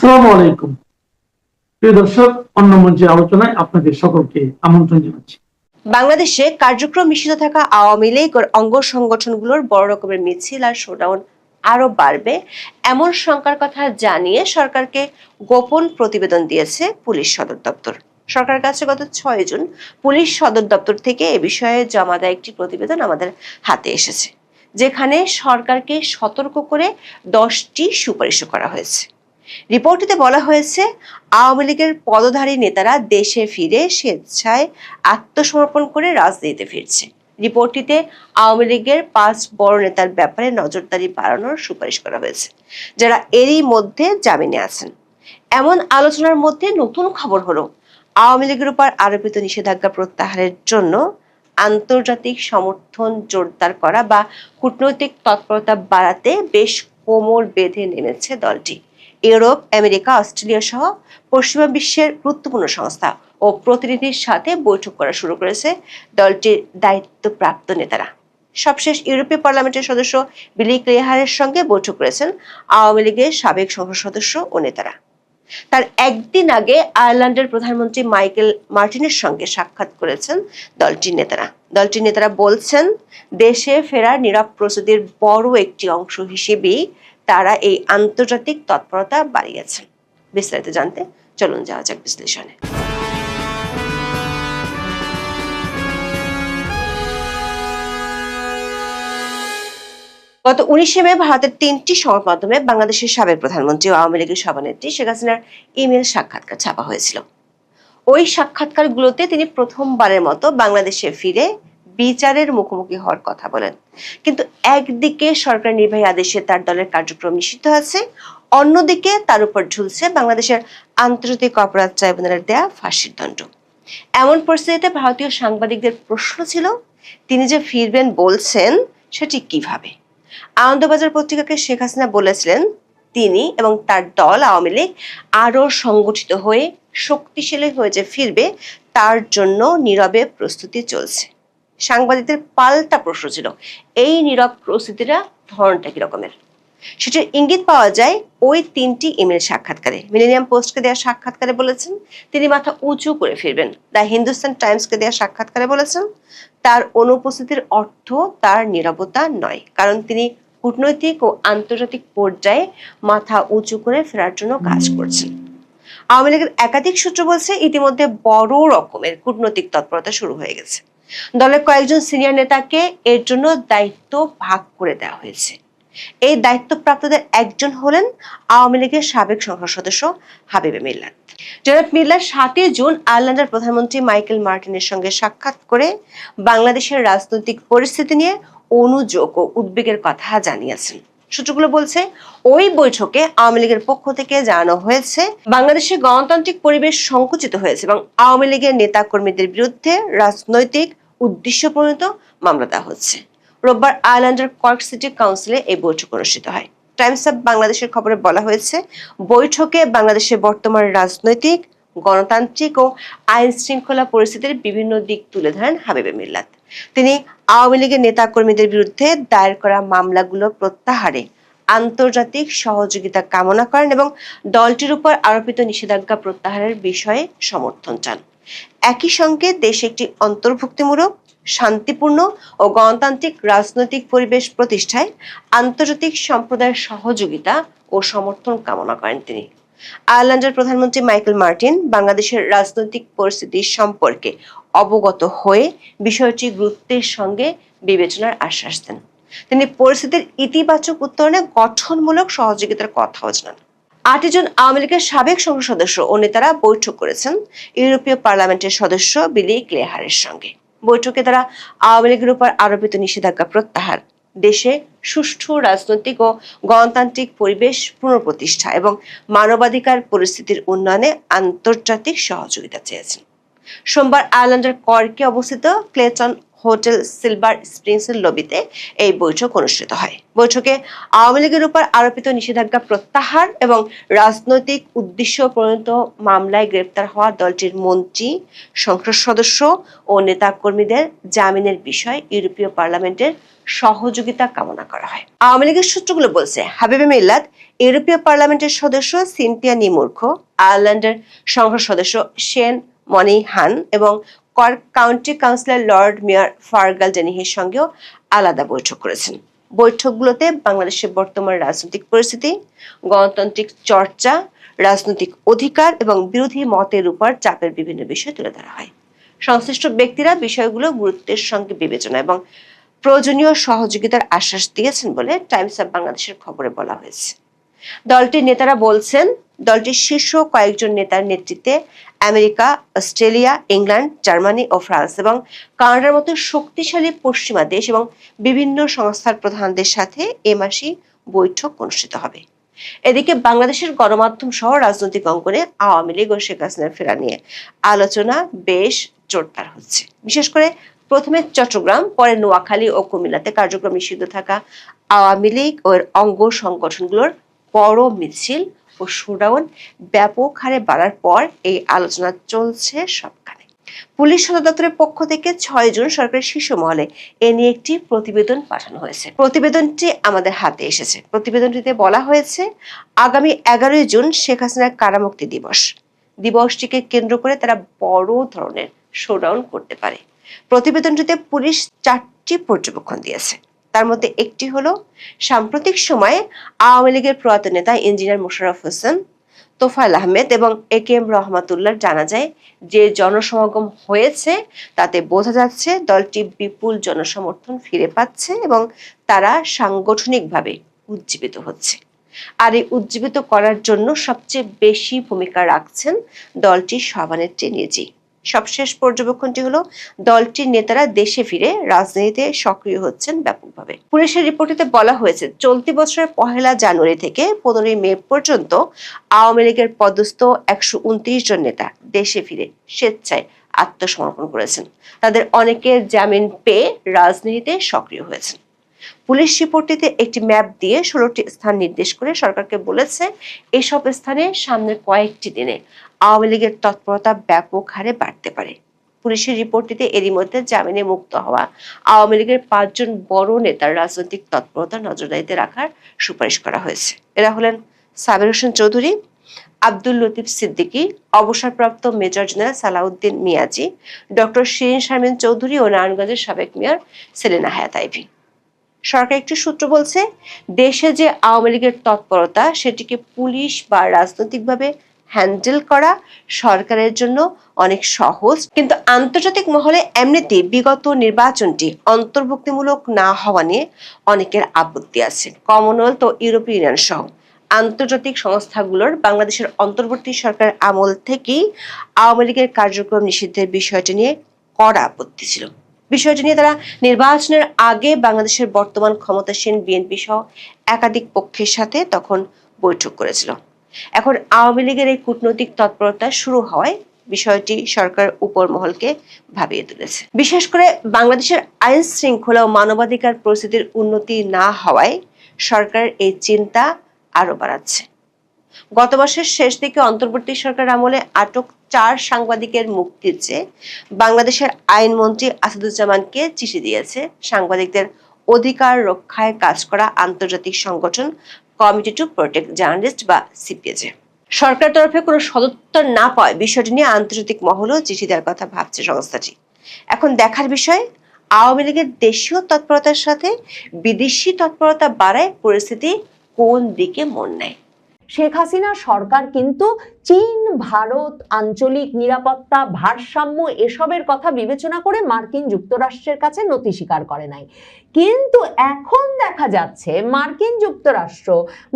আসসালামু আলাইকুম প্রিয় দর্শক, অন্য মঞ্চের আলোচনায় আপনাদের সকলকে আমন্ত্রণ জানাচ্ছি। বাংলাদেশে কার্যক্রম নিষিদ্ধ থাকা আওয়ামী লীগ ও অঙ্গ সংগঠনগুলোর বড় রকমের মিছিল আর শোডাউন আরো বাড়বে এমন শঙ্কার কথা জানিয়ে সরকারকে গোপন প্রতিবেদন দিয়েছে পুলিশ সদর দপ্তর। সরকারের কাছে গত 6 জুন পুলিশ সদর দপ্তর থেকে এ বিষয়ে জমা দেওয়া একটি প্রতিবেদন আমাদের হাতে এসেছে, যেখানে সরকারকে সতর্ক করে 10টি সুপারিশ করা হয়েছে। রিপোর্টটিতে বলা হয়েছে, আওয়ামী লীগের পদধারী নেতারা দেশে ফিরে স্বেচ্ছায় আত্মসমর্পণ করে রাজনীতিতে ফিরছে। রিপোর্টটিতে আওয়ামী লীগের 5 বড় নেতার ব্যাপারে নজরদারি বাড়ানোর সুপারিশ করা হয়েছে, যারা এরই মধ্যে জামিনে আছেন। এমন আলোচনার মধ্যে নতুন খবর হলো, আওয়ামী লীগের উপর আরোপিত নিষেধাজ্ঞা প্রত্যাহারের জন্য আন্তর্জাতিক সমর্থন জোরদার করা বা কূটনৈতিক তৎপরতা বাড়াতে বেশ কোমর বেঁধে নেমেছে দলটি। ইউরোপ, আমেরিকা, অস্ট্রেলিয়া সহ পশ্চিমা বিশ্বের গুরুত্বপূর্ণ সংস্থা ও প্রতিনিধির সাথে বৈঠক করা শুরু করেছে দলটির দায়িত্বপ্রাপ্ত নেতারা। সবশেষ ইউরোপীয় পার্লামেন্টের সদস্য বিলি ক্লেহারের সঙ্গে বৈঠক করেছেন আওয়ামী লীগের সাবেক সংসদ সদস্য ও নেতারা। তার একদিন আগে আয়ারল্যান্ডের প্রধানমন্ত্রী মাইকেল মার্টিনের সঙ্গে সাক্ষাৎ করেছেন দলটির নেতারা। দলটির নেতারা বলছেন, দেশে ফেরার নীরব প্রস্তুতির বড় একটি অংশ হিসেবেই তারা এই আন্তর্জাতিক তৎপরতা বাড়িয়েছেন। বিস্তারিত জানতে চলুন যাওয়া যাক বিশ্লেষণে। গত 19 মে ভারতের 3টি সংবাদ মাধ্যমে বাংলাদেশের সাবেক প্রধানমন্ত্রী ও আওয়ামী লীগের সভানেত্রী শেখ হাসিনার ইমেল সাক্ষাৎকার ছাপা হয়েছিল। ওই সাক্ষাৎকারগুলোতে তিনি প্রথমবারের মতো বাংলাদেশে ফিরে বিচারের মুখোমুখি হওয়ার কথা বলেন। কিন্তু একদিকে সরকার নির্বাহী আদেশে তার দলের কার্যক্রম নিষিদ্ধ আছে, অন্যদিকে তার উপর ঝুলছে বাংলাদেশের আন্তর্জাতিক অপরাধ ট্রাইব্যুনালের দেয়া ফাঁসির দণ্ড। এমন পরিস্থিতিতে ভারতীয় সাংবাদিকদের প্রশ্ন ছিল, তিনি যে ফিরবেন বলছেন সেটি কিভাবে? আনন্দবাজার পত্রিকাকে শেখ হাসিনা বলেছিলেন, তিনি এবং তার দল আওয়ামী লীগ আরো সংগঠিত হয়ে শক্তিশালী হয়ে যে ফিরবে তার জন্য নীরবে প্রস্তুতি চলছে। সাংবাদিকদের পাল্টা প্রশ্ন ছিল, এই নীরব প্রস্তুতিটা ধরনটা কি রকমের? সেটার ইঙ্গিত পাওয়া যায় ওই 3টি ইমেল সাক্ষাৎকারে। মিলেনিয়াম পোস্টকে দেওয়া সাক্ষাৎকারে বলেছেন তিনি মাথা উঁচু করে ফিরবেন। দ্য হিন্দুস্তান টাইমসকে দেওয়া সাক্ষাৎকারে বলেছেন তার অনুপস্থিতির অর্থ তার নীরবতা নয়, কারণ তিনি কূটনৈতিক ও আন্তর্জাতিক পর্যায়ে মাথা উঁচু করে ফেরার জন্য কাজ করছেন। আওয়ামী লীগের একাধিক সূত্র বলছে, ইতিমধ্যে বড় রকমের কূটনৈতিক তৎপরতা শুরু হয়ে গেছে। দলের কয়েকজন সিনিয়র নেতাকে এর জন্য দায়িত্ব ভাগ করে দেওয়া হয়েছে। এই দায়িত্বপ্রাপ্তদের একজন হলেন আওয়ামী লীগের সাবেক সংসদ সদস্য হাবিবে মিল্লাত। জনাব মিল্লাত 7 জুন আয়ারল্যান্ডের প্রধানমন্ত্রী মাইকেল মার্টিনের সঙ্গে সাক্ষাৎ করে বাংলাদেশের রাজনৈতিক পরিস্থিতি নিয়ে অনুযোগ ও উদ্বেগের কথা জানিয়েছেন। সূত্রগুলো বলছে, ওই বৈঠকে আওয়ামী লীগের পক্ষ থেকে জানানো হয়েছে বাংলাদেশের গণতান্ত্রিক পরিবেশ সংকুচিত হয়েছে এবং আওয়ামী লীগের নেতা কর্মীদের বিরুদ্ধে রাজনৈতিক উদ্দেশ্যপ্রণীত মামলা দেওয়া হচ্ছে। রোববার আয়ারল্যান্ডের কর্ক সিটি কাউন্সিলে এই বৈঠক অনুষ্ঠিত হয়। টাইমস অব বাংলাদেশের খবরে বলা হয়েছে, বৈঠকে বাংলাদেশের বর্তমান রাজনৈতিক, গণতান্ত্রিক ও আইন শৃঙ্খলা পরিস্থিতির বিভিন্ন দিক তুলে ধরেন হাবিবে মিল্লাত। তিনি আওয়ামী লীগের নেতা কর্মীদের বিরুদ্ধে দায়ের করা মামলাগুলো প্রত্যাহারে আন্তর্জাতিক সহযোগিতা কামনা করেন এবং দলটির উপর আরোপিত নিষেধাজ্ঞা প্রত্যাহারের বিষয়ে সমর্থন চান। একই সঙ্গে দেশে একটি অন্তর্ভুক্তিমূলক, শান্তিপূর্ণ ও গণতান্ত্রিক রাজনৈতিক পরিবেশ প্রতিষ্ঠায় আন্তর্জাতিক সম্প্রদায়ের সহযোগিতা ও সমর্থন কামনা করেন তিনি। আয়ারল্যান্ডের প্রধানমন্ত্রী মাইকেল মার্টিন বাংলাদেশের রাজনৈতিক পরিস্থিতি সম্পর্কে অবগত হয়ে বিষয়টি গুরুত্বের সঙ্গে বিবেচনার আশ্বাস দেন। তিনি পরিস্থিতির ইতিবাচক উত্তরণে গঠনমূলক সহযোগিতার কথাও জানান। 8 জন আওয়ামী লীগের সাবেক সংসদ সদস্য ও নেতারা বৈঠক করেছেন ইউরোপীয় পার্লামেন্টের সদস্য বিলি ক্লেহারের সঙ্গে। বৈঠকে তারা আওয়ামী লীগের উপর আরোপিত নিষেধাজ্ঞা প্রত্যাহার, দেশে সুষ্ঠু রাজনৈতিক ও গণতান্ত্রিক পরিবেশ পুনঃপ্রতিষ্ঠা এবং মানবাধিকার পরিস্থিতির উন্নয়নে আন্তর্জাতিক সহযোগিতা চেয়েছেন। সোমবার আয়ারল্যান্ডের কর্কে অবস্থিত ক্লেটন হোটেল সিলভার স্প্রিংসের লবিতে এই বৈঠক অনুষ্ঠিত হয়। বৈঠকে আওয়ামী লীগের উপর আরোপিত নিষেধাজ্ঞা প্রত্যাহার এবং রাজনৈতিক উদ্দেশ্য প্রণীত মামলায় গ্রেপ্তার হওয়া দলটির মন্ত্রী, সংসদ সদস্য ও নেতাকর্মীদের জামিনের বিষয়ে ইউরোপীয় পার্লামেন্টের সহযোগিতা কামনা করা হয়। আওয়ামী লীগের সূত্রগুলো বলছে, হাবিবে মিল্লাত, ইউরোপীয় পার্লামেন্টের সদস্য সিনথিয়া নিমুর্খ, আয়ারল্যান্ডের সংসদ সদস্য শেন মনিহান এবং Cork County councillor Lord Mayor Fergal ডেনিহির সঙ্গেও আলাদা বৈঠক করেছেন। বৈঠকগুলোতে বাংলাদেশের বর্তমান রাজনৈতিক পরিস্থিতি, গণতান্ত্রিক চর্চা, রাজনৈতিক অধিকার এবং বিরোধী মতের উপর চাপের বিভিন্ন বিষয় তুলে ধরা হয়। সংশ্লিষ্ট ব্যক্তিরা বিষয়গুলো গুরুত্বের সঙ্গে বিবেচনা এবং প্রয়োজনীয় সহযোগিতার আশ্বাস দিয়েছেন বলে টাইমস অব বাংলাদেশের খবরে বলা হয়েছে। দলটির নেতারা বলছেন, দলটির শীর্ষ কয়েকজন নেতার নেতৃত্বে আমেরিকা, অস্ট্রেলিয়া, ইংল্যান্ড, জার্মানি ও ফ্রান্স এবং কানাডার মতো শক্তিশালী পশ্চিমা দেশ এবং বিভিন্ন সংস্থার প্রধানদের সাথে এ মাসেই বৈঠক অনুষ্ঠিত হবে। এদিকে বাংলাদেশের গণমাধ্যম সহ রাজনৈতিক অঙ্গনে আওয়ামী লীগ ও শেখ হাসিনার ফেরা নিয়ে আলোচনা বেশ জোরদার হচ্ছে। বিশেষ করে প্রথমে চট্টগ্রাম, পরে নোয়াখালী ও কুমিল্লাতে কার্যক্রম নিষিদ্ধ থাকা আওয়ামী লীগ ও এর অঙ্গ সংগঠনগুলোর বড় মিছিল ও শোডাউন ব্যাপক হারে বাড়ার পর এই আলোচনা চলছে সবখানে। পুলিশ সদর দপ্তরের পক্ষ থেকে 6 জুন সরকারের শীর্ষ মহলে এ নিয়ে একটি প্রতিবেদন পাঠানো হয়েছে। প্রতিবেদনটি আমাদের হাতে এসেছে। প্রতিবেদনটিতে বলা হয়েছে, আগামী 11 জুন শেখ হাসিনার কারামুক্তি দিবস। দিবসটিকে কেন্দ্র করে তারা বড় ধরনের শোডাউন করতে পারে। প্রতিবেদনটিতে পুলিশ 4টি পর্যবেক্ষণ দিয়েছে। তার মধ্যে একটি হলো, সাম্প্রতিক সময়ে আওয়ামী লীগের প্রয়াত নেতা ইঞ্জিনিয়ার মোশাররফ হোসেন, তোফায়েল আহমেদ এবং একেএম রহমাতুল্লাহ জানা যায় যে জনসমাগম হয়েছে তাতে বোঝা যাচ্ছে দলটি বিপুল জনসমর্থন ফিরে পাচ্ছে এবং তারা সাংগঠনিকভাবে উজ্জীবিত হচ্ছে। আর এই উজ্জীবিত করার জন্য সবচেয়ে বেশি ভূমিকা রাখছেন দলটির সভানেত্রী নিজেই। সবশেষ পর্যবেক্ষণটি হলো, দলটির নেতারা দেশে ফিরে রাজনীতিতে সক্রিয় হচ্ছেন ব্যাপকভাবে। পুলিশের রিপোর্টে বলা হয়েছে, চলতি বছরের 1 জানুয়ারি থেকে 15 মে পর্যন্ত আওয়ামী লীগের পদস্থ 129 জন নেতা দেশে ফিরে স্বেচ্ছায় আত্মসমর্পণ করেছেন। তাদের অনেকের জামিন পেয়ে রাজনীতিতে সক্রিয় হয়েছেন। পুলিশ রিপোর্টটিতে একটি ম্যাপ দিয়ে 16টি স্থান নির্দেশ করে সরকারকে বলেছে, এসব স্থানে সামনের কয়েকটি দিনে আওয়ামী লীগের তৎপরতা ব্যাপক হারে বাড়তে পারে। পুলিশের রিপোর্টটিতে এরই মধ্যে জামিনে মুক্ত হওয়া আওয়ামী লীগের 5 জন বড় নেতার রাজনৈতিক তৎপরতা নজরদারিতে রাখার সুপারিশ করা হয়েছে। এরা হলেন সাবের হোসেন চৌধুরী, আব্দুল লতিফ সিদ্দিকী, অবসরপ্রাপ্ত major general Salauddin Miazi, doctor Shirin Sharmin Chowdhury ও নারায়ণগঞ্জের সাবেক মেয়র সেলিনা হায়াত আইভী। সরকার একটি সূত্র বলছে, দেশে যে আওয়ামী লীগের তৎপরতা সেটিকে পুলিশ বা রাজনৈতিকভাবে হ্যান্ডেল করা সরকারের জন্য অনেক সহজ, কিন্তু আন্তর্জাতিক মহলে এমনিতেই বিগত নির্বাচনটি অন্তর্ভুক্তিমূলক না হওয়া নিয়ে অনেকের আপত্তি আছে। কমনওয়েলথ ও ইউরোপীয় ইউনিয়ন সহ আন্তর্জাতিক সংস্থাগুলোর বাংলাদেশের অন্তর্বর্তী সরকার আমল থেকেই আওয়ামী লীগের কার্যক্রম নিষিদ্ধের বিষয়টি নিয়ে কড়া আপত্তি ছিল। বিষয়টি নিয়ে তারা নির্বাচনের আগে বাংলাদেশের বর্তমান ক্ষমতাসীন বিএনপি সহ একাধিক পক্ষের সাথে তখন বৈঠক করেছিল। এখন আওয়ামী লীগের এই কূটনৈতিক তৎপরতা শুরু হওয়ায় বিষয়টি সরকার উপর মহলকে ভাবিয়ে তুলেছে। বিশেষ করে বাংলাদেশের আইন শৃঙ্খলা ও মানবাধিকার পরিস্থিতির উন্নতি না হওয়ায় সরকার এই চিন্তা আরো বাড়াচ্ছে। গত মাসের শেষ দিকে অন্তর্বর্তী সরকার আমলে আটক 4 সাংবাদিকের মুক্তির চেয়ে বাংলাদেশের আইনমন্ত্রী আসাদুজ্জামানকে চিঠি দিয়েছে সাংবাদিকদের অধিকার রক্ষায় কাজ করা আন্তর্জাতিক সংগঠন কমিটি টু প্রোটেক্ট জার্নালিস্ট বা সিপিজে। সরকার তরফে কোনো সদুত্তর না পাওয়ায় বিষয়টি নিয়ে আন্তর্জাতিক মহলেও চিঠি দেওয়ার কথা ভাবছে সংস্থাটি। এখন দেখার বিষয়, আওয়ামী লীগের দেশীয় তৎপরতার সাথে বিদেশি তৎপরতা বাড়ায় পরিস্থিতি কোন দিকে মন নেয়। শেখ হাসিনা সরকার কিন্তু চীন, ভারত, আঞ্চলিক নিরাপত্তা, ভারসাম্য এসবের কথা বিবেচনা করে মার্কিন যুক্তরাষ্ট্রের কাছে নতি স্বীকার করে নাই। কিন্তু এখন দেখা যাচ্ছে মার্কিন যুক্তরাষ্ট্র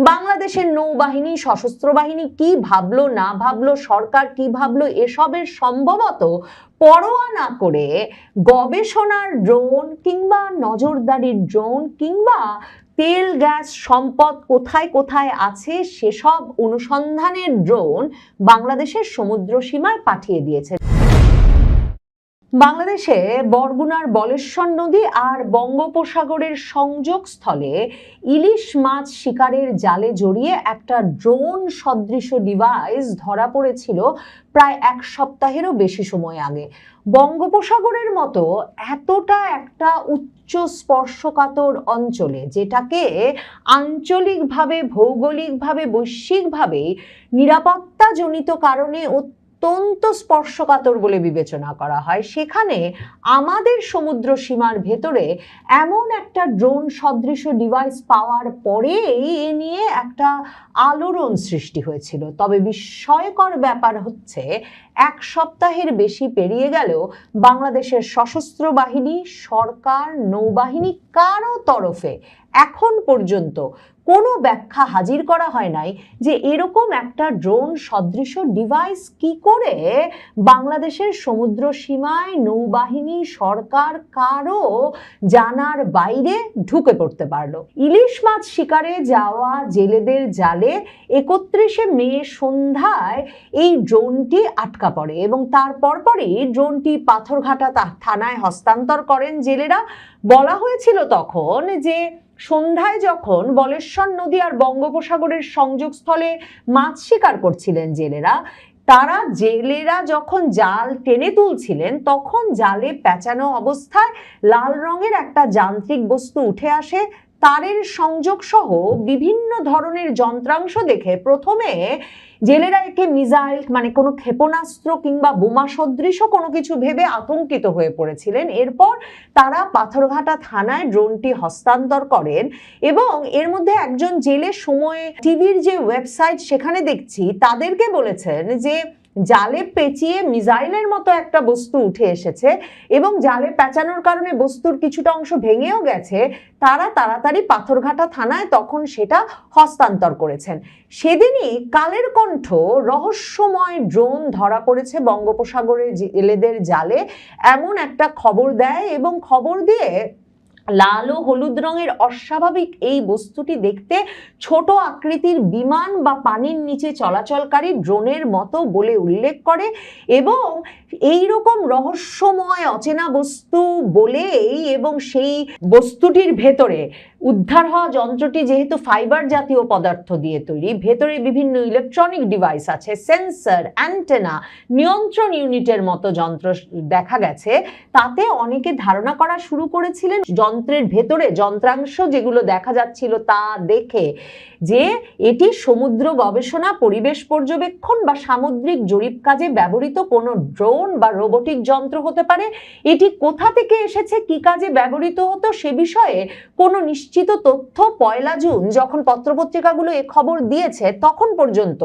বাংলাদেশের নৌবাহিনী, সশস্ত্র বাহিনী কি ভাবলো না ভাবলো, সরকার কি ভাবলো, এসবের সম্ভবত পরোয়া না করে গবেষণার ড্রোন কিংবা নজরদারির ড্রোন কিংবা তেল গ্যাস সম্পদ কোথায় কোথায় আছে সেসব অনুসন্ধানের ড্রোন বাংলাদেশের সমুদ্র সীমায় পাঠিয়ে দিয়েছে। বাংলাদেশে বরগুনার বলেশ্বর নদী আর বঙ্গোপসাগরের সংযোগ স্থলে ইলিশ মাছ শিকারের জালে জড়িয়ে একটা ড্রোন সদৃশ ডিভাইস ধরা পড়েছিল প্রায় 1 সপ্তাহেরও বেশি সময় আগে। বঙ্গোপসাগরের মতো এতটা একটা উচ্চ উচ্চ স্পর্শকাতর অঞ্চলে, যেটাকে আঞ্চলিকভাবে, ভৌগোলিকভাবে, বৈশ্বিকভাবে নিরাপত্তাজনিত কারণে অত্যন্ত স্পর্শকাতর বলে বিবেচনা করা হয়, সেখানে আমাদের সমুদ্র সীমার ভেতরে এমন একটা ড্রোন সদৃশ ডিভাইস পাওয়ার পরেই এ নিয়ে একটা আলোড়ন সৃষ্টি হয়েছিল। তবে বিস্ময়কর ব্যাপার হচ্ছে, এক সপ্তাহের বেশি পেরিয়ে গেলেও বাংলাদেশের সশস্ত্র বাহিনী, সরকার, নৌবাহিনী কারো তরফে এখন পর্যন্ত কোনো ব্যাখ্যা হাজির করা হয় নাই যে এরকম একটা ড্রোন সদৃশ ডিভাইস কি করে বাংলাদেশের সমুদ্র সীমায় নৌবাহিনী, সরকার কারো জানার বাইরে ঢুকে পড়তে পারলো। ইলিশ মাছ শিকারে যাওয়া জেলেদের জালে 31শে মে সন্ধ্যায় এই ড্রোনটি আটকা পড়ে এবং তার পরপরই ড্রোনটি পাথরঘাটা থানায় হস্তান্তর করেন জেলেরা। বলা হয়েছিল তখন যে সন্ধ্যায় যখন বলেশ্বর নদী আর বঙ্গোপসাগরের সংযোগস্থলে মাছ শিকার করছিলেন জেলেরা যখন জাল টেনে তুলছিলেন, তখন জালে পেঁচানো অবস্থায় লাল রঙের একটা যান্ত্রিক বস্তু উঠে আসে। তারের সংযোগ সহ বিভিন্ন ধরনের যন্ত্রাংশ দেখে প্রথমে জেলেরা একে মিসাইল, মানে কোনো ক্ষেপণাস্ত্র কিংবা বোমা সদৃশ কোনো কিছু ভেবে আতঙ্কিত হয়ে পড়েছিলেন। এরপর তারা পাথরঘাটা থানায় ড্রোনটি হস্তান্তর করেন এবং এর মধ্যে একজন জেলে সময় টিভির যে ওয়েবসাইট, সেখানে দেখছি তাদেরকে বলেছেন যে জালে পেঁচিয়ে মিসাইলের মতো একটা বস্তু উঠে এসেছে এবং জালে পেঁচানোর কারণে বস্তুর কিছুটা অংশ ভেঙেও গেছে। তারা তাড়াতাড়ি পাথরঘাটা থানায় তখন সেটা হস্তান্তর করেছেন। সেদিনই কালের কণ্ঠ রহস্যময় ড্রোন ধরা পড়েছে বঙ্গোপসাগরের জেলেদের জালে এমন একটা খবর দেয় এবং খবর দিয়ে লাল ও হলুদ রঙের অস্বাভাবিক এই বস্তুটি দেখতে ছোট আকৃতির বিমান বা পানির নিচে চলাচলকারী ড্রোনের মতো বলে উল্লেখ করে এবং এই রকম রহস্যময় অচেনা বস্তু বলেই এবং সেই বস্তুটির ভেতরে উদ্ধার হওয়া যন্ত্রটি যেহেতু ফাইবার জাতীয় পদার্থ দিয়ে তৈরি, ভেতরে বিভিন্ন ইলেকট্রনিক ডিভাইস আছে, সেন্সর, অ্যান্টেনা, নিয়ন্ত্রণ ইউনিটের মতো যন্ত্র দেখা গেছে। তাতে অনেকে ধারণা করা শুরু করেছিলেন যন্ত্রের ভেতরে যন্ত্রাংশ যেগুলো দেখা যাচ্ছিল তা দেখে যে এটি সমুদ্র গবেষণা, পরিবেশ পর্যবেক্ষণ বা সামুদ্রিক জরিপ কাজে ব্যবহৃত কোনো ড্রোন বা রোবোটিক যন্ত্র হতে পারে। এটি কোথা থেকে এসেছে, কি কাজে ব্যবহৃত হতো সে বিষয়ে কোনো নিশ্চিত তথ্য 1 জুন যখন পত্রপত্রিকাগুলো এ খবর দিয়েছে তখন পর্যন্ত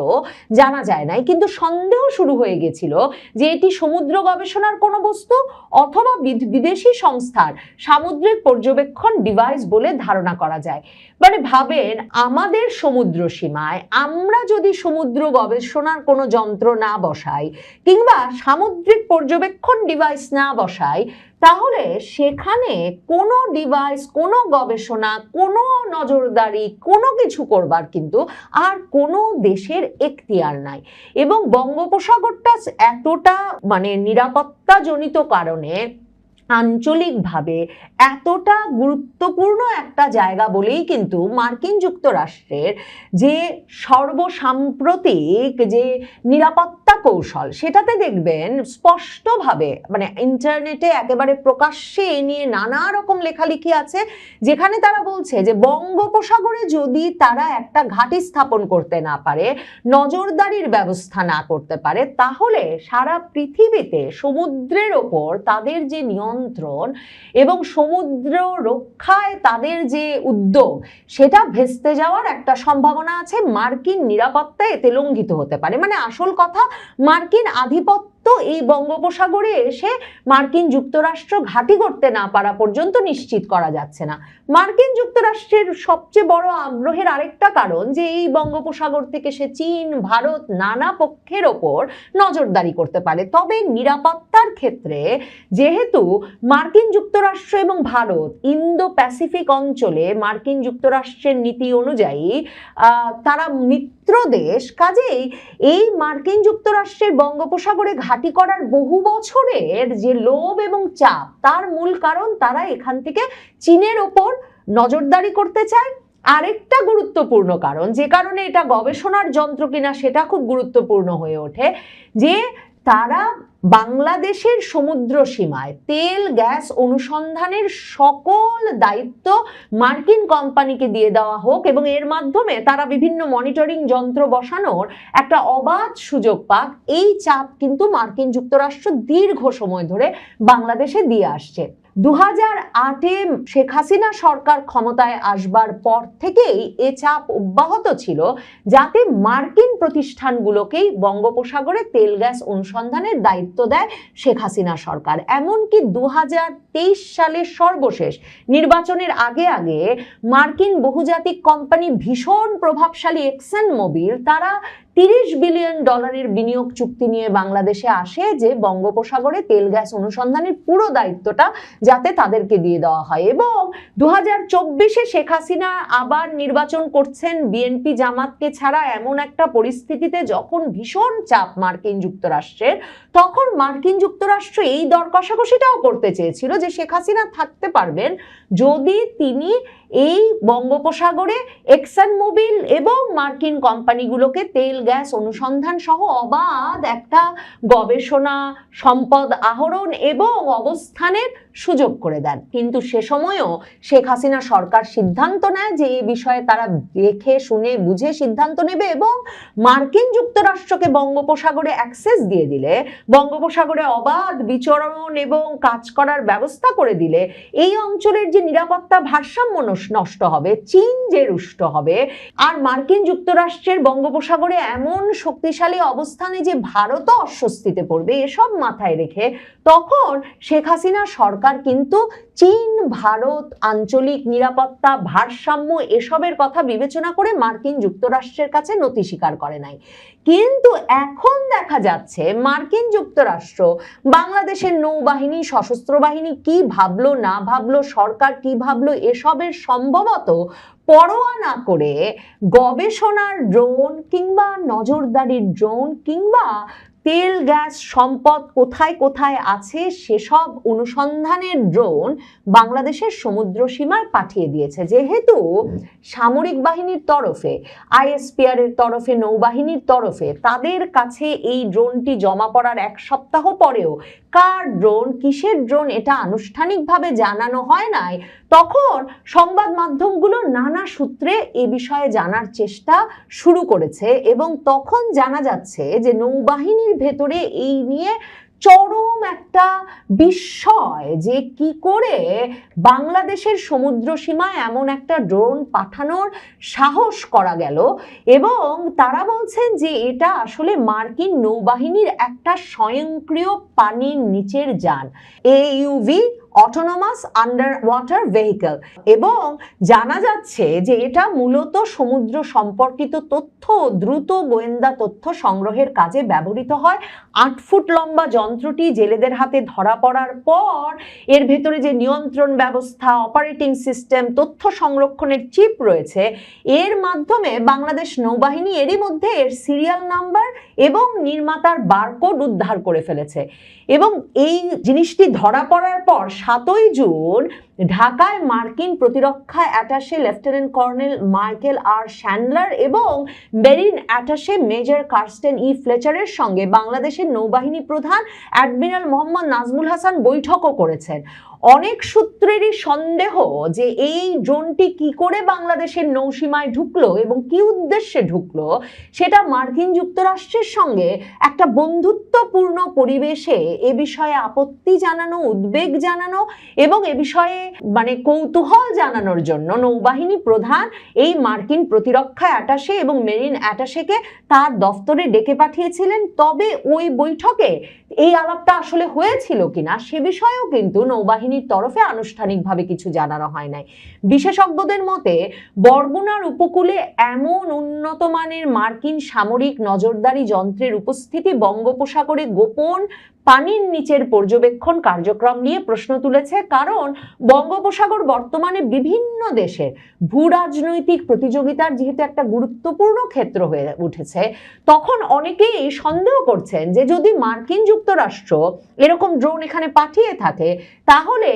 জানা যায় নাই। কিন্তু সন্দেহ শুরু হয়ে গেছিল যে এটি সমুদ্র গবেষণার কোনো বস্তু অথবা বিদেশি সংস্থার সামুদ্রিক পর্যবেক্ষণ ডিভাইস বলে ধারণা করা যায়। মানে ভাবেন, আমাদের সমুদ্র সীমায় আমরা যদি সমুদ্র গবেষণার কোনো যন্ত্র না বসাই কিংবা সামুদ্রিক পর্যবেক্ষণ ডিভাইস না বসাই, তাহলে সেখানে কোনো ডিভাইস, কোনো গবেষণা, কোনো নজরদারি, কোনো কিছু করবার কিন্তু আর কোনো দেশের এখতিয়ার নাই। এবং বঙ্গোপসাগরটা এতটা মানে নিরাপত্তাজনিত কারণে আঞ্চলিকভাবে এতটা গুরুত্বপূর্ণ একটা জায়গা বলেই কিন্তু মার্কিন যুক্তরাষ্ট্রের যে সর্বসাম্প্রতিক যে নিরাপত্তা কৌশল, সেটাতে দেখবেন স্পষ্টভাবে মানে ইন্টারনেটে একেবারে প্রকাশ্যে এ নিয়ে নানা রকম লেখালেখি আছে, যেখানে তারা বলছে যে বঙ্গোপসাগরে যদি তারা একটা ঘাঁটি স্থাপন করতে না পারে, নজরদারির ব্যবস্থা না করতে পারে, তাহলে সারা পৃথিবীতে সমুদ্রের ওপর তাদের যে নিয়ন্ত্রণ এবং সমুদ্র রক্ষায় তাদের যে উদ্যোগ, সেটা ভেস্তে যাওয়ার একটা সম্ভাবনা আছে। মার্কিন নিরাপত্তা এতে লঙ্ঘিত হতে পারে। মানে আসল কথা, মার্কিন আধিপত্য এই বঙ্গোপসাগরে এসে মার্কিন যুক্তরাষ্ট্র ঘাঁটি করতে না পারা পর্যন্ত নিশ্চিত করা যাচ্ছে না। মার্কিন যুক্তরাষ্ট্রের সবচেয়ে বড় আগ্রহের আরেকটা কারণ যে এই বঙ্গোপসাগর থেকে সে চীন, ভারত নানা পক্ষের ওপর নজরদারি করতে পারে। তবে নিরাপত্তার ক্ষেত্রে যেহেতু মার্কিন যুক্তরাষ্ট্র এবং ভারত ইন্দো প্যাসিফিক অঞ্চলে মার্কিন যুক্তরাষ্ট্রের নীতি অনুযায়ী তারা মিত্র দেশ, কাজেই এই মার্কিন যুক্তরাষ্ট্রের বঙ্গোপসাগরে ঘাঁটি করার বহু বছরের যে লোভ এবং চাপ, তার মূল কারণ তারা এখান থেকে চীনের ওপর নজরদারি করতে চায়। আরেকটা গুরুত্বপূর্ণ কারণ, যে কারণে এটা গবেষণার যন্ত্র কিনা সেটা খুব গুরুত্বপূর্ণ হয়ে ওঠে, যে তারা বাংলাদেশের সমুদ্র সীমায় তেল গ্যাস অনুসন্ধানের সকল দায়িত্ব মার্কিন কোম্পানিকে দিয়ে দেওয়া হোক এবং এর মাধ্যমে তারা বিভিন্ন মনিটরিং যন্ত্র বসানোর একটা অবাধ সুযোগ পাক, এই চাপ কিন্তু মার্কিন যুক্তরাষ্ট্র দীর্ঘ সময় ধরে বাংলাদেশে দিয়ে আসছে। 2008-এ শেখ হাসিনা সরকার ক্ষমতায় আসবার পর থেকেই এ চাপ অব্যাহত ছিল, যাতে মার্কিন প্রতিষ্ঠানগুলোকেই বঙ্গোপসাগরে তেল গ্যাস অনুসন্ধানের দায়িত্ব দেয় শেখ হাসিনা সরকার। এমনকি 2023 সালের সর্বশেষ নির্বাচনের আগে আগে মার্কিন বহুজাতিক কোম্পানি ভীষণ প্রভাবশালী এক্সন মোবিল তারা $30 বিলিয়ন বিনিয়োগ চুক্তি নিয়ে বাংলাদেশে আসে, যে বঙ্গোপসাগরে তেল গ্যাস অনুসন্ধানের পুরো দায়িত্বটা যাতে তাদেরকে দিয়ে দেওয়া হয়। এবং 2024-এ শেখ হাসিনা আবার নির্বাচন করছেন বিএনপি জামাতকে ছাড়া, এমন একটা পরিস্থিতিতে যখন ভীষণ চাপ মার্কিন যুক্তরাষ্ট্রের, তখন মার্কিন যুক্তরাষ্ট্র এই দর কষাকষিটাও করতে চেয়েছিল যে শেখ হাসিনা থাকতে পারবেন যদি তিনি এই বঙ্গোপসাগরে এক্সন মোবিল এবং মার্কিন কোম্পানিগুলোকে তেল গ্যাস অনুসন্ধান সহ অবাধ একটা গবেষণা, সম্পদ আহরণ এবং অবস্থানের সুযোগ করে দেন। কিন্তু সে সময়ও শেখ হাসিনা সরকার সিদ্ধান্ত নেয় যে এই বিষয়ে তারা দেখে শুনে বুঝে সিদ্ধান্ত নেবে এবং মার্কিন যুক্তরাষ্ট্রকে বঙ্গোপসাগরে অ্যাক্সেস দিয়ে দিলে, বঙ্গোপসাগরে অবাধ বিচরণ এবং কাজ করার ব্যবস্থা করে দিলে এই অঞ্চলের যে নিরাপত্তা ভারসাম্য নষ্ট হবে, চীন যে রুষ্ট হবে, আর মার্কিন যুক্তরাষ্ট্রের বঙ্গোপসাগরে এমন শক্তিশালী অবস্থানে যে ভারতও অস্বস্তিতে পড়বে, এসব মাথায় রেখে তখন শেখ হাসিনা সরকার কিন্তু চীন ভারত আঞ্চলিক নিরাপত্তা ভারসাম্য এসবের কথা বিবেচনা করে মার্কিন যুক্তরাষ্ট্রের কাছে নতি স্বীকার করে নাই। কিন্তু এখন দেখা যাচ্ছে মার্কিন যুক্তরাষ্ট্র বাংলাদেশের নৌবাহিনী, সশস্ত্র বাহিনী কি ভাবলো না ভাবলো, সরকার কি ভাবলো, এসবের সম্ভবত পরোয়া না করে গবেষণার ড্রোন কিংবা নজরদারির ড্রোন কিংবা তেল গ্যাস সম্পদ কোথায় কোথায় আছে সেসব অনুসন্ধানের ড্রোন বাংলাদেশের সমুদ্র সীমায় পাঠিয়ে দিয়েছে। যেহেতু সামরিক বাহিনীর তরফে, আইএসপিআর এর তরফে, নৌবাহিনীর তরফে তাদের কাছে এই ড্রোনটি জমা পড়ার 1 সপ্তাহ পরেও কার ড্রোন, কিসের ড্রোন এটা আনুষ্ঠানিকভাবে জানানো হয় নাই, তখন সংবাদ মাধ্যমগুলো নানা সূত্রে এ বিষয়ে জানার চেষ্টা শুরু করেছে এবং তখন জানা যাচ্ছে যে নৌবাহিনীর ভেতরে এই নিয়ে চরম একটা বিস্ময় যে কি করে বাংলাদেশের সমুদ্র সীমায় এমন একটা ড্রোন পাঠানোর সাহস করা গেল। এবং তারা বলছেন যে এটা আসলে মার্কিন নৌবাহিনীর একটা স্বয়ংক্রিয় পানির নিচের যান, AUV autonomous under water vehicle. এবং জানা যাচ্ছে যে এটা মূলত সমুদ্র সম্পর্কিত তথ্য, দ্রুত গোয়েন্দা তথ্য সংগ্রহের কাজে ব্যবহৃত হয়। 8 ফুট লম্বা যন্ত্রটি জেলেদের হাতে ধরা পড়ার পর এর ভেতরে যে নিয়ন্ত্রণ ব্যবস্থা, অপারেটিং সিস্টেম, তথ্য সংরক্ষণের চিপ রয়েছে, এর মাধ্যমে বাংলাদেশ নৌবাহিনী এরই মধ্যে এর সিরিয়াল নাম্বার এবং নির্মাতার বারকোড উদ্ধার করে ফেলেছে। এবং এই জিনিসটি ধরা পড়ার পর 7ই জুন ঢাকায় মার্কিন প্রতিরক্ষা অ্যাটাশে লেফটেন্যান্ট কর্নেল মাইকেল আর শ্যান্ডলার এবং মেরিন অ্যাটাশে মেজর কার্স্টেন ই ফ্লেচারের সঙ্গে বাংলাদেশের নৌবাহিনী প্রধান অ্যাডমিরাল মোহাম্মদ নাজমুল হাসান বৈঠকও করেছেন। অনেক সূত্রেরই সন্দেহ যে এই ড্রোনটি কি করে বাংলাদেশের নৌসীমায় ঢুকলো এবং কি উদ্দেশ্যে ঢুকলো সেটা মার্কিন যুক্তরাষ্ট্রের সঙ্গে একটা বন্ধুত্বপূর্ণ পরিবেশে এ বিষয়ে আপত্তি জানানো, উদ্বেগ জানানো এবং এ বিষয়ে কৌতূহল জানানোর জন্য নৌবাহিনী প্রধান এই মার্কিন প্রতিরক্ষা অ্যাটাশে এবং মেরিন অ্যাটাশেকে তার দফতরে ডেকে পাঠিয়েছিলেন। তবে ওই বৈঠকে এই আলাপটা আসলে হয়েছিল কিনা সে বিষয়েও কিন্তু নৌবাহিনীর তরফে আনুষ্ঠানিকভাবে কিছু জানানো হয় নাই। বিশেষজ্ঞদের মতে বরগুনার উপকূলে এমন উন্নত মানের মার্কিন সামরিক নজরদারি যন্ত্রের উপস্থিতি বঙ্গোপসাগরে গোপন পানির নিচের পর্যবেক্ষণ কার্যক্রম নিয়ে প্রশ্ন তুলেছে, কারণ বঙ্গোপসাগর বর্তমানে বিভিন্ন দেশের ভূ রাজনৈতিক প্রতিযোগিতার যেহেতু একটা গুরুত্বপূর্ণ ক্ষেত্র হয়ে উঠেছে, তখন অনেকেই সন্দেহ করছেন যে যদি মার্কিন যুক্তরাষ্ট্র এরকম ড্রোন এখানে পাঠিয়ে থাকে, তাহলে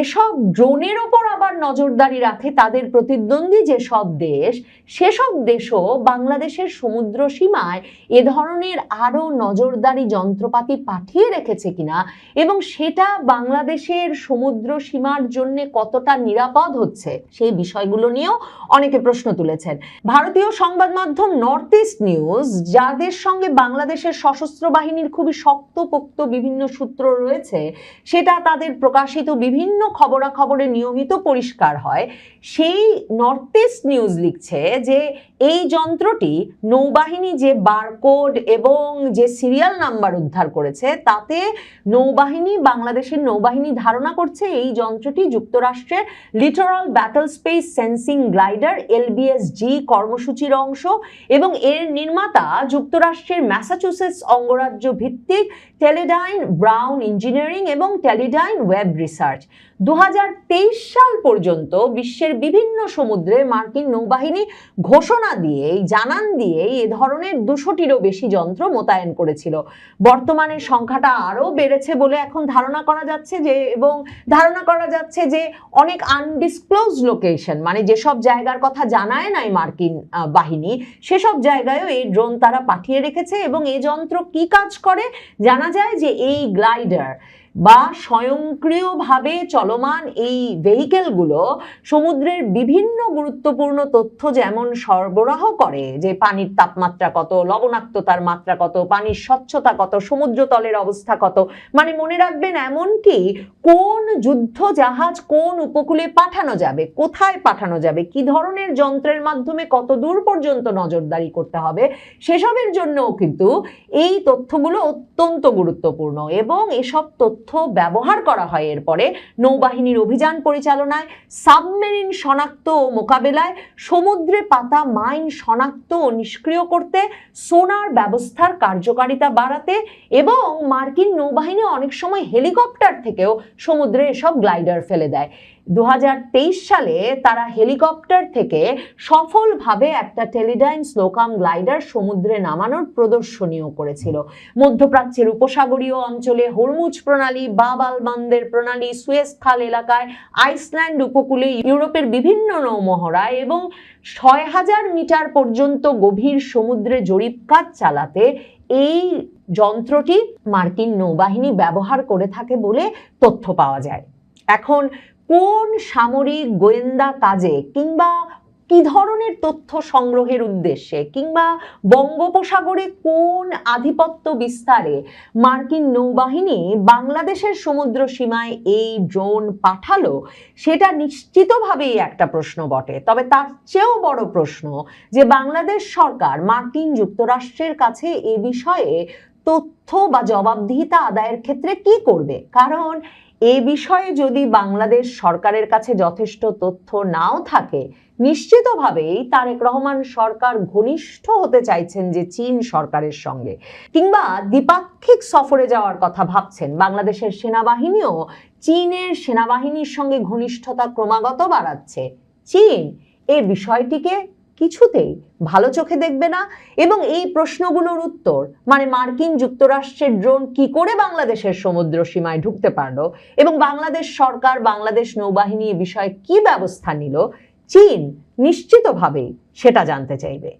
এসব ড্রোনের ওপর আবার নজরদারি রাখে তাদের প্রতিদ্বন্দ্বী যেসব দেশ, সেসব দেশও বাংলাদেশের সমুদ্র সীমায় এ ধরনের আরো নজরদারি যন্ত্রপাতি পাঠিয়ে রেখেছে কিনা, এবং সেটা বাংলাদেশের সমুদ্র সীমার জন্য কতটা নিরাপদ হচ্ছে, সেই বিষয়গুলো নিয়েও অনেকে প্রশ্ন তুলেছেন। ভারতীয় সংবাদ মাধ্যম নর্থ ইস্ট নিউজ, যাদের সঙ্গে বাংলাদেশের সশস্ত্র বাহিনীর খুবই শক্তপোক্ত বিভিন্ন সূত্র রয়েছে, সেটা তাদের প্রকাশিত বিভিন্ন খবরাখবরে নিয়মিত পরিষ্কার হয়। সেই নর্থ ইস্ট নিউজ লিখছে যে এই যন্ত্রটি নৌবাহিনী যে বারকোড এবং যে সিরিয়াল নাম্বার উদ্ধার করেছে, তাতে বাংলাদেশের নৌবাহিনী ধারণা করছে এই যন্ত্রটি যুক্তরাষ্ট্রের littoral battle space sensing glider LBSG কর্মসূচির অংশ, এবং এর নির্মাতা যুক্তরাষ্ট্রের ম্যাসাচুসেটস অঙ্গরাজ্য ভিত্তিক টেলিডাইন ব্রাউন ইঞ্জিনিয়ারিং এবং টেলিডাইন ওয়েব রিসার্চ। 2023 সাল পর্যন্ত বিশ্বের বিভিন্ন সমুদ্রে মার্কিন নৌবাহিনী ঘোষণা দিয়েই জানান দিয়েই এ ধরনের 200টিরও বেশি যন্ত্র মোতায়েন করেছিল। বর্তমানে সংখ্যাটা আরো বেড়েছে বলে এখন ধারণা করা যাচ্ছে যে অনেক আনডিসক্লোজ লোকেশন, মানে যেসব জায়গার কথা জানায় নাই মার্কিন বাহিনী, সেসব জায়গায়ও এই ড্রোন তারা পাঠিয়ে রেখেছে। এবং এই যন্ত্র কি কাজ করে জানা যায় যে এই গ্লাইডার বা স্বয়ংক্রিয়ভাবে চলমান এই ভেহিকেলগুলো সমুদ্রের বিভিন্ন গুরুত্বপূর্ণ তথ্য যেমন সরবরাহ করে, যে পানির তাপমাত্রা কত, লবণাক্ততার মাত্রা কত, পানির স্বচ্ছতা কত, সমুদ্র তলের অবস্থা কত, মানে মনে রাখবেন এমনকি কোন যুদ্ধ জাহাজ কোন উপকূলে পাঠানো যাবে, কোথায় পাঠানো যাবে, কি ধরনের যন্ত্রের মাধ্যমে কত দূর পর্যন্ত নজরদারি করতে হবে, সেসবের জন্যও কিন্তু এই তথ্যগুলো অত্যন্ত গুরুত্বপূর্ণ। এবং এসব তথ্য ব্যবহার করা হয় এরপরে নৌবাহিনীর অভিযান পরিচালনায়, সাবমেরিন শনাক্ত ও মোকাবেলায়, সমুদ্রে পাতা মাইন শনাক্ত ও নিষ্ক্রিয় করতে, সোনার ব্যবস্থার কার্যকারিতা বাড়াতে, এবং মার্কিন নৌবাহিনী অনেক সময় হেলিকপ্টার থেকেও সমুদ্রে এসব গ্লাইডার ফেলে দেয়। 2023 সালে তারা হেলিকপ্টার থেকে সফলভাবে একটা টেলিডাইন স্লোকাম গ্লাইডার সমুদ্রে নামানোর প্রদর্শনীও করেছিল। মধ্যপ্রাচ্যের উপসাগরীয় অঞ্চলে হরমুজ প্রণালী, বাব আল মান্দের প্রণালী, সুয়েজ খাল এলাকায়, আইসল্যান্ড উপকূলে, ইউরোপের বিভিন্ন নৌমহড়ায় এবং 6000 মিটার পর্যন্ত গভীর সমুদ্রে জরিপ কাজ চালাতে এই যন্ত্রটি মার্কিন নৌবাহিনী ব্যবহার করে থাকে বলে তথ্য পাওয়া যায়। এখন কোন সামরিক গোয়েন্দা কাজে কিংবা কি ধরনের তথ্য সংগ্রহের উদ্দেশ্যে কিংবা বঙ্গোপসাগরে কোন আধিপত্য বিস্তারে মার্কিন নৌবাহিনী বাংলাদেশের সমুদ্র সীমায় এই ড্রোন পাঠালো, সেটা নিশ্চিতভাবেই একটা প্রশ্ন বটে। তবে তার চেয়েও বড় প্রশ্ন যে বাংলাদেশ সরকার মার্কিন যুক্তরাষ্ট্রের কাছে এ বিষয়ে তথ্য বা জবাবদিহিতা আদায়ের ক্ষেত্রে কি করবে। কারণ এ বিষয়ে যদি বাংলাদেশ সরকারের কাছে যথেষ্ট তথ্য নাও থাকে, নিশ্চিতভাবেই তারেক রহমান সরকার ঘনিষ্ঠ হতে চাইছেন যে চীন সরকারের সঙ্গে, কিংবা দ্বিপাক্ষিক সফরে যাওয়ার কথা ভাবছেন। বাংলাদেশের সেনাবাহিনীও চীনের সেনাবাহিনীর সঙ্গে ঘনিষ্ঠতা ক্রমাগত বাড়াচ্ছে। চীন এই বিষয়টিকে কিছুতেই ভালো চোখে দেখবে না, এবং এই প্রশ্নগুলোর উত্তর, মানে মার্কিন যুক্তরাষ্ট্রের ড্রোন কি করে বাংলাদেশের সমুদ্র সীমায় ঢুকতে পারলো এবং বাংলাদেশ সরকার, বাংলাদেশ নৌবাহিনী এ বিষয়ে কি ব্যবস্থা নিল, চীন নিশ্চিতভাবেই সেটা জানতে চাইবে।